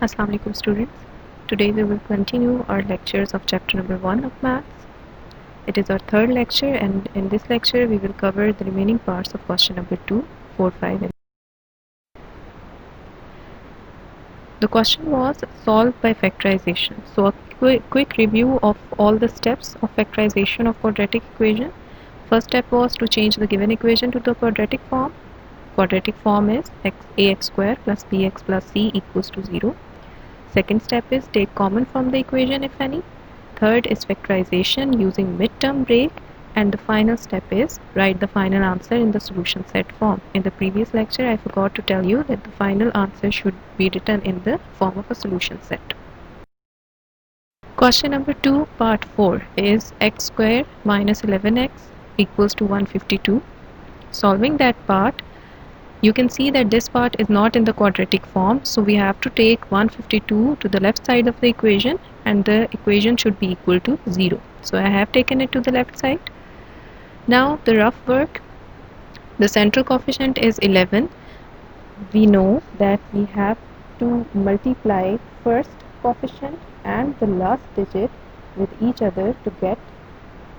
Assalamu alaikum students. Today we will continue our lectures of chapter number 1 of maths. It is our third lecture and in this lecture we will cover the remaining parts of question number 2, 4, 5 and the question was solved by factorization. So a quick review of all the steps of factorization of quadratic equation. First step was to change the given equation to the quadratic form. Quadratic form is ax square plus bx plus c equals to 0. Second step is take common from the equation if any. Third is factorization using midterm break, and the final step is write the final answer in the solution set form. In the previous lecture I forgot to tell you that the final answer should be written in the form of a solution set. Question number 2 part 4 is x square minus 11x equals to 152. Solving that part, you can see that this part is not in the quadratic form, so we have to take 152 to the left side of the equation and the equation should be equal to 0. So I have taken it to the left side. Now the rough work, the central coefficient is 11. We know that we have to multiply first coefficient and the last digit with each other to get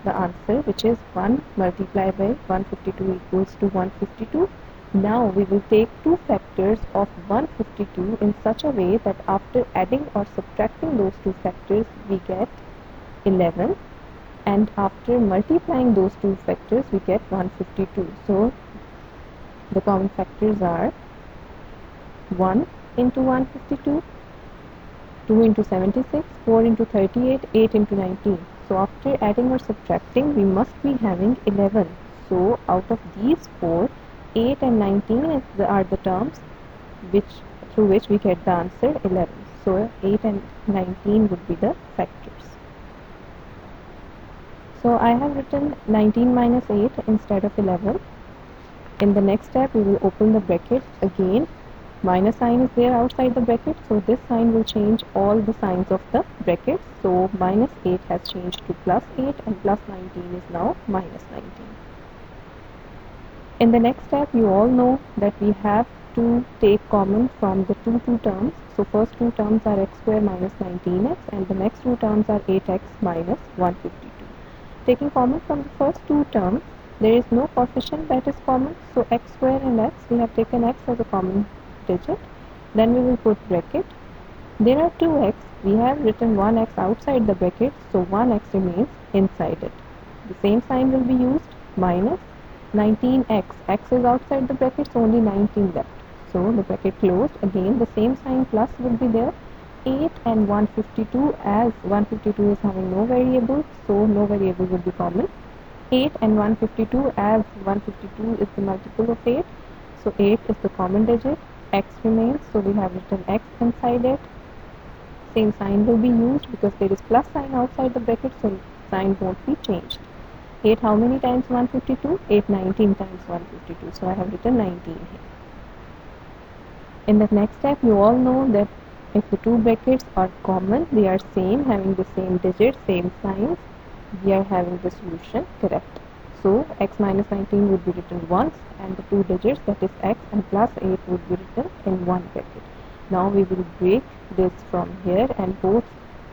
the answer, which is 1 multiplied by 152 equals to 152. Now we will take two factors of 152 in such a way that after adding or subtracting those two factors we get 11, and after multiplying those two factors we get 152. So the common factors are 1 into 152, 2 into 76, 4 into 38, 8 into 19. So after adding or subtracting we must be having 11. So out of these four, 8 and 19 are the terms through which we get the answer 11. So 8 and 19 would be the factors. So I have written 19 minus 8 instead of 11. In the next step we will open the bracket again. Minus sign is there outside the bracket, so this sign will change all the signs of the brackets. So minus 8 has changed to plus 8 and plus 19 is now minus 19. In the next step you all know that we have to take common from the two terms. So first two terms are x square minus 19x and the next two terms are 8x minus 152. Taking common from the first two terms, there is no coefficient that is common, so x square and x, we have taken x as a common digit. Then we will put bracket. There are 2x, we have written 1x outside the bracket, so 1x remains inside it. The same sign will be used, minus 19x, x is outside the bracket, so only 19 left. So the bracket closed, again the same sign plus will be there. 8 and 152, as 152 is having no variable, so no variable will be common. 8 and 152, as 152 is the multiple of 8, so 8 is the common digit. X remains, so we have written x inside it. Same sign will be used because there is plus sign outside the bracket, so sign won't be changed. 8 how many times 152? 8 19 times 152, so I have written 19 here. In the next step you all know that if the two brackets are common, they are same, having the same digits, same signs, we are having the solution correct. So x minus 19 would be written once and the two digits, that is x and plus 8, would be written in one bracket. Now we will break this from here and put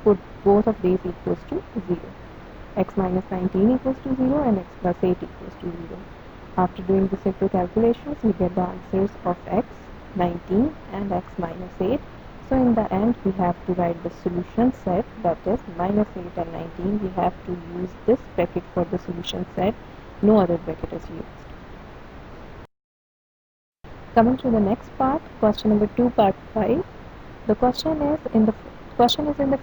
both of these equals to 0. X minus 19 equals to 0 and x plus 8 equals to 0. After doing the simple calculations, we get the answers of x 19 and x minus 8. So in the end we have to write the solution set, that is minus 8 and 19. We have to use this bracket for the solution set, no other bracket is used. Coming to the next part, question number 2 part 5. The question is in the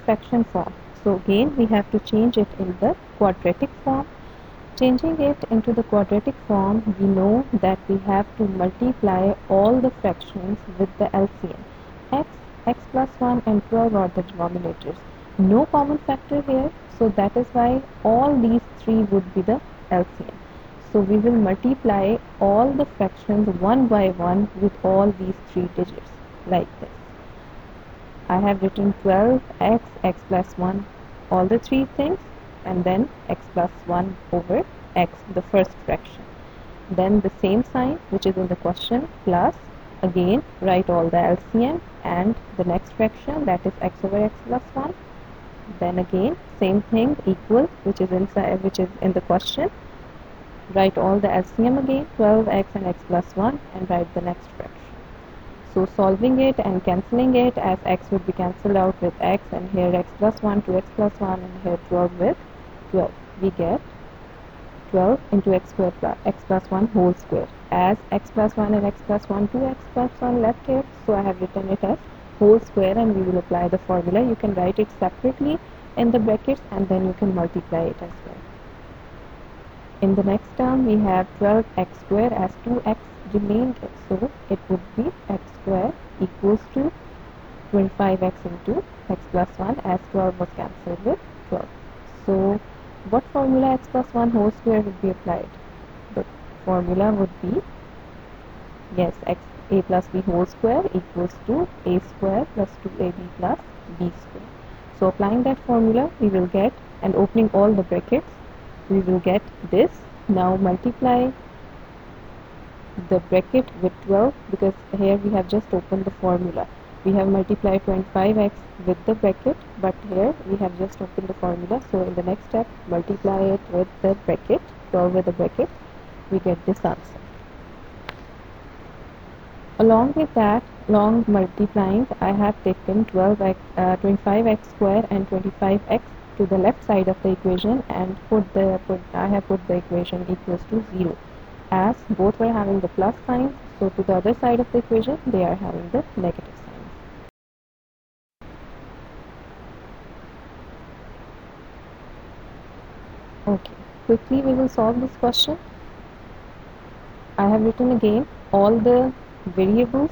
fraction form. So again we have to change it in the quadratic form. Changing it into the quadratic form, we know that we have to multiply all the fractions with the LCM. X plus 1 and 12 are the denominators. No common factor here, so that is why all these three would be the LCM. So we will multiply all the fractions one by one with all these three digits, like this. I have written 12x, x plus 1, all the three things, and then x plus 1 over x, the first fraction. Then the same sign which is in the question, plus Again, write all the LCM and the next fraction, that is x over x plus 1. Then again, same thing, equal, which is in the question. Write all the LCM again, 12x and x plus 1, and write the next fraction. So solving it and cancelling it, as x would be cancelled out with x, and here x plus 1 to x plus 1, and here 12 with 12. We get 12 into x square plus x plus 1 whole square. As x plus 1 and x plus 1 to x plus 1 left here, so I have written it as whole square, and we will apply the formula. You can write it separately in the brackets, and then you can multiply it as well. In the next term, we have 12x square as 2x remained, so it would be x square equals to 25x into x plus 1, as 12 was cancelled with 12. So what formula x plus 1 whole square would be applied? The formula would be, yes, a plus b whole square equals to a square plus 2ab plus b square. So applying that formula, we will get, and opening all the brackets, we will get this. Now multiply the bracket with 12, because here we have just opened the formula. We have multiplied 25x with the bracket, but here we have just opened the formula. So in the next step, multiply it with the bracket, 12 with the bracket, we get this answer. Along with that, along multiplying, I have taken 25x square and 25x to the left side of the equation, and I have put the equation equals to 0, as both were having the plus signs, so to the other side of the equation they are having the negative signs. Okay, quickly we will solve this question. I have written again all the variables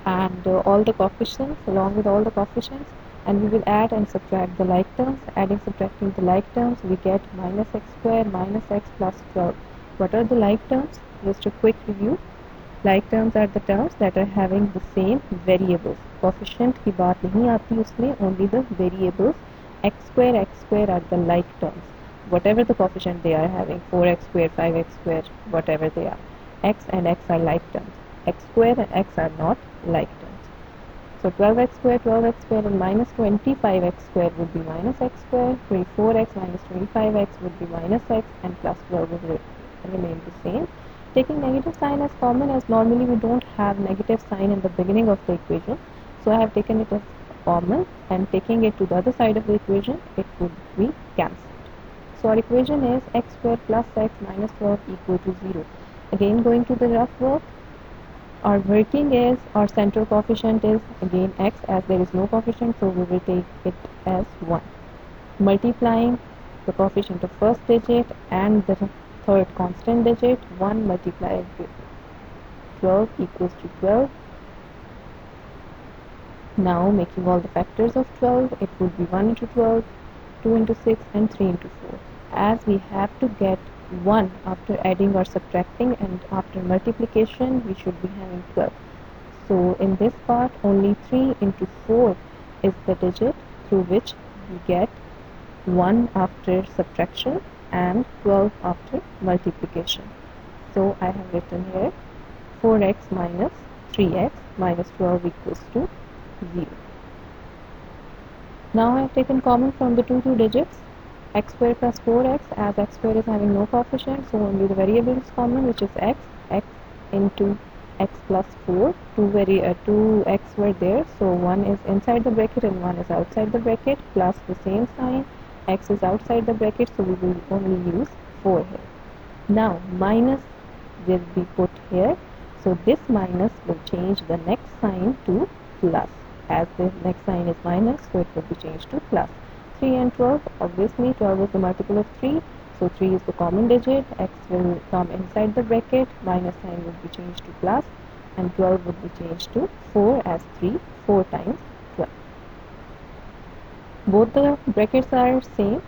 and all the coefficients, along with all the coefficients, and we will add and subtract the like terms. Adding, subtracting the like terms, we get minus x square minus x plus 12. What are the like terms? Just a quick review. Like terms are the terms that are having the same variables. Coefficient की बात नहीं आती उसमें, only the variables. X square are the like terms. Whatever the coefficient they are having, 4x square, 5x square, whatever they are. X and x are like terms. X square and x are not like terms. So 12x square and minus 25x square would be minus x square, 24x minus 25x would be minus x, and plus 12 would remain the same. Taking negative sign as common, as normally we don't have negative sign in the beginning of the equation, so I have taken it as common, and taking it to the other side of the equation, it would be cancelled. So our equation is x square plus x minus 12 equal to 0. Again, going to the rough work, our working is, our central coefficient is again x, as there is no coefficient, so we will take it as 1. Multiplying the coefficient of first digit and the third constant digit, 1 multiplied with 12 equals to 12. Now making all the factors of 12, it would be 1 into 12, 2 into 6, and 3 into 4. As we have to get 1 after adding or subtracting, and after multiplication we should be having 12. So in this part, only 3 into 4 is the digit through which we get 1 after subtraction and 12 after multiplication. So I have written here 4x minus 3x minus 12 equals to 0. Now I have taken common from the two digits, x square plus 4x, as x square is having no coefficient, so only the variable is common, which is x into x plus 4. Two x were there, so one is inside the bracket and one is outside the bracket, plus the same sign, x is outside the bracket, so we will only use 4 here. Now minus will be put here, so this minus will change the next sign to plus. As the next sign is minus, so it will be changed to plus. 3 and 12, obviously 12 is the multiple of 3, so 3 is the common digit, x will come inside the bracket, minus sign would be changed to plus, and 12 would be changed to 4, as 3, 4 times 12. Both the brackets are same,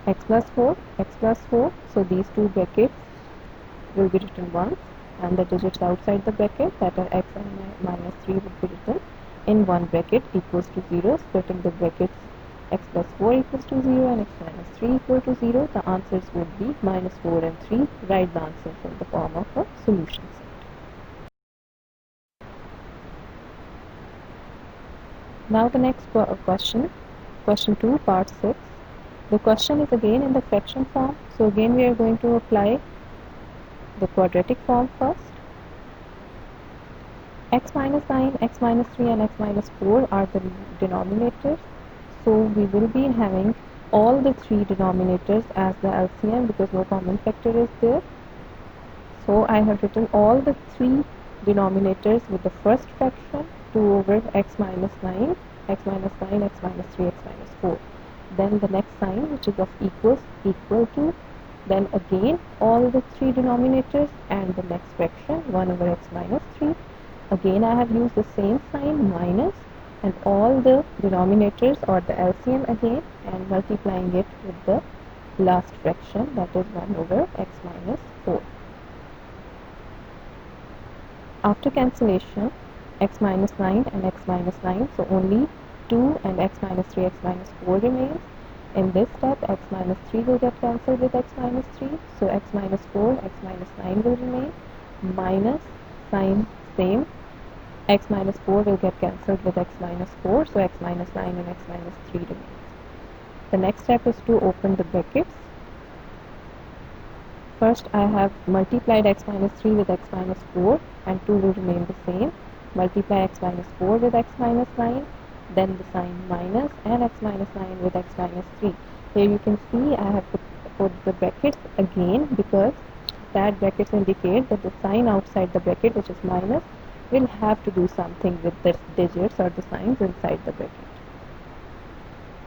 x plus 4, so these two brackets will be written once, and the digits outside the bracket, that are x and minus 3, would be written in one bracket equals to 0, splitting the brackets. X plus 4 equals to 0 and x minus 3 equal to 0. The answers would be minus 4 and 3. Write the answer in the form of a solution set. Now the next question, question 2, part 6. The question is again in the fraction form. So again we are going to apply the quadratic form first. X minus 9, x minus 3 and x minus 4 are the denominators. So we will be having all the three denominators as the LCM because no common factor is there. So I have written all the three denominators with the first fraction 2 over x minus 9, x minus 9, x minus 3, x minus 4. Then the next sign which is of equals, equal to, then again all the three denominators and the next fraction 1 over x minus 3. Again I have used the same sign minus and all the denominators or the LCM again and multiplying it with the last fraction that is 1 over x minus 4. After cancellation, x minus 9 and x minus 9, so only 2 and x minus 3, x minus 4 remains. In this step, x minus 3 will get cancelled with x minus 3, so x minus 4, x minus 9 will remain, minus sign same, x minus 4 will get cancelled with x minus 4, so x minus 9 and x minus 3 remains. The next step is to open the brackets. First I have multiplied x minus 3 with x minus 4 and 2 will remain the same. Multiply x minus 4 with x minus 9, then the sign minus and x minus 9 with x minus 3. Here you can see I have put the brackets again because that brackets indicate that the sign outside the bracket, which is minus, will have to do something with the digits or the signs inside the bracket.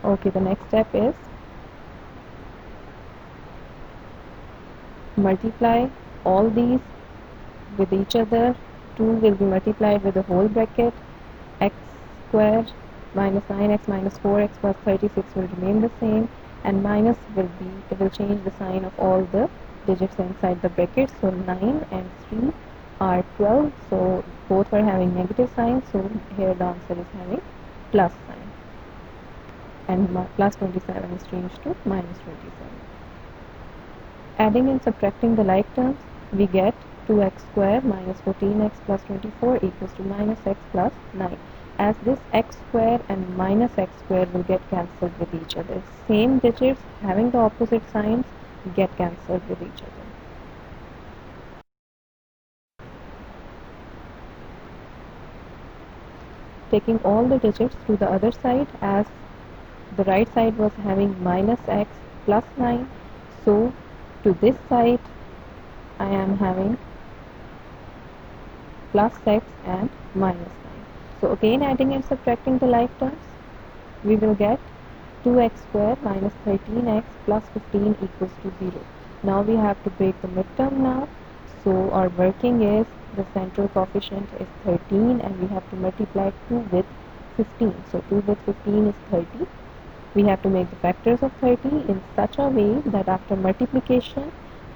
Okay, the next step is multiply all these with each other. 2 will be multiplied with the whole bracket. X square minus 9x minus 4x plus 36 will remain the same, and minus will change the sign of all the digits inside the bracket. So 9 and 3 are 12, so both are having negative signs, so here the answer is having plus sign, and plus 27 is changed to minus 27. Adding and subtracting the like terms, we get 2x square minus 14x plus 24 equals to minus x plus 9. As this x square and minus x square will get cancelled with each other. Same digits having the opposite signs get cancelled with each other. Taking all the digits to the other side, as the right side was having minus x plus 9, so to this side I am having plus x and minus 9. So again adding and subtracting the like terms, we will get 2x square minus 13x plus 15 equals to 0. Now we have to break the midterm now. So our working is the central coefficient is 13 and we have to multiply 2 with 15. So 2 with 15 is 30. We have to make the factors of 30 in such a way that after multiplication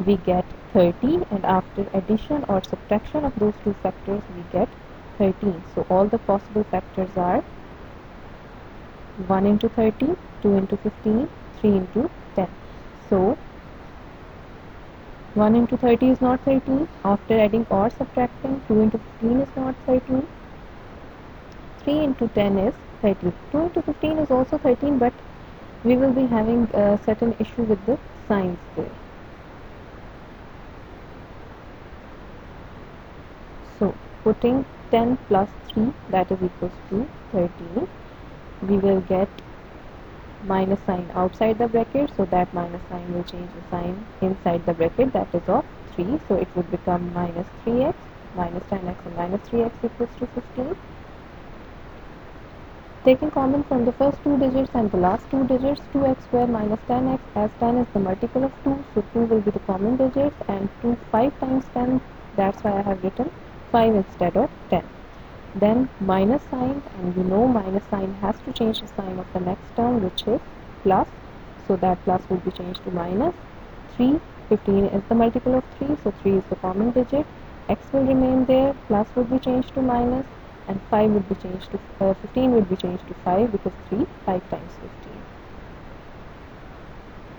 we get 30 and after addition or subtraction of those two factors we get 13. So all the possible factors are 1 into 30, 2 into 15, 3 into 10. So 1 into 30 is not 13. After adding or subtracting, 2 into 15 is not 13. 3 into 10 is 13. 2 into 15 is also 13, but we will be having a certain issue with the signs there. So putting 10 plus 3, that is equals to 13. We will get minus sign outside the bracket, so that minus sign will change the sign inside the bracket, that is of 3. So it would become minus 3x, minus 10x and minus 3x equals to 15. Taking common from the first two digits and the last two digits, 2x square minus 10x, as 10 is the multiple of 2, so 2 will be the common digits, and 2 5 times 10, that's why I have written 5 instead of 10. Then minus sign, and you know minus sign has to change the sign of the next term, which is plus, so that plus will be changed to minus. 3, 15 is the multiple of 3, so 3 is the common digit, x will remain there, plus will be changed to minus, and 5 would be changed to 15 would be changed to 5 because 3 5 times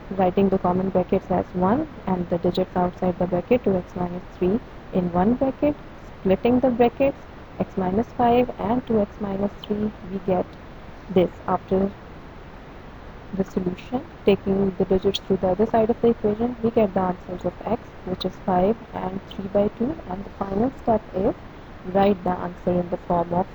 15. Writing the common brackets as 1 and the digits outside the bracket, 2x minus 3 in one bracket, splitting the brackets, x minus 5 and 2x minus 3, we get this. After the solution, taking the digits to the other side of the equation, we get the answers of x, which is 5 and 3 by 2, and the final step is write the answer in the form of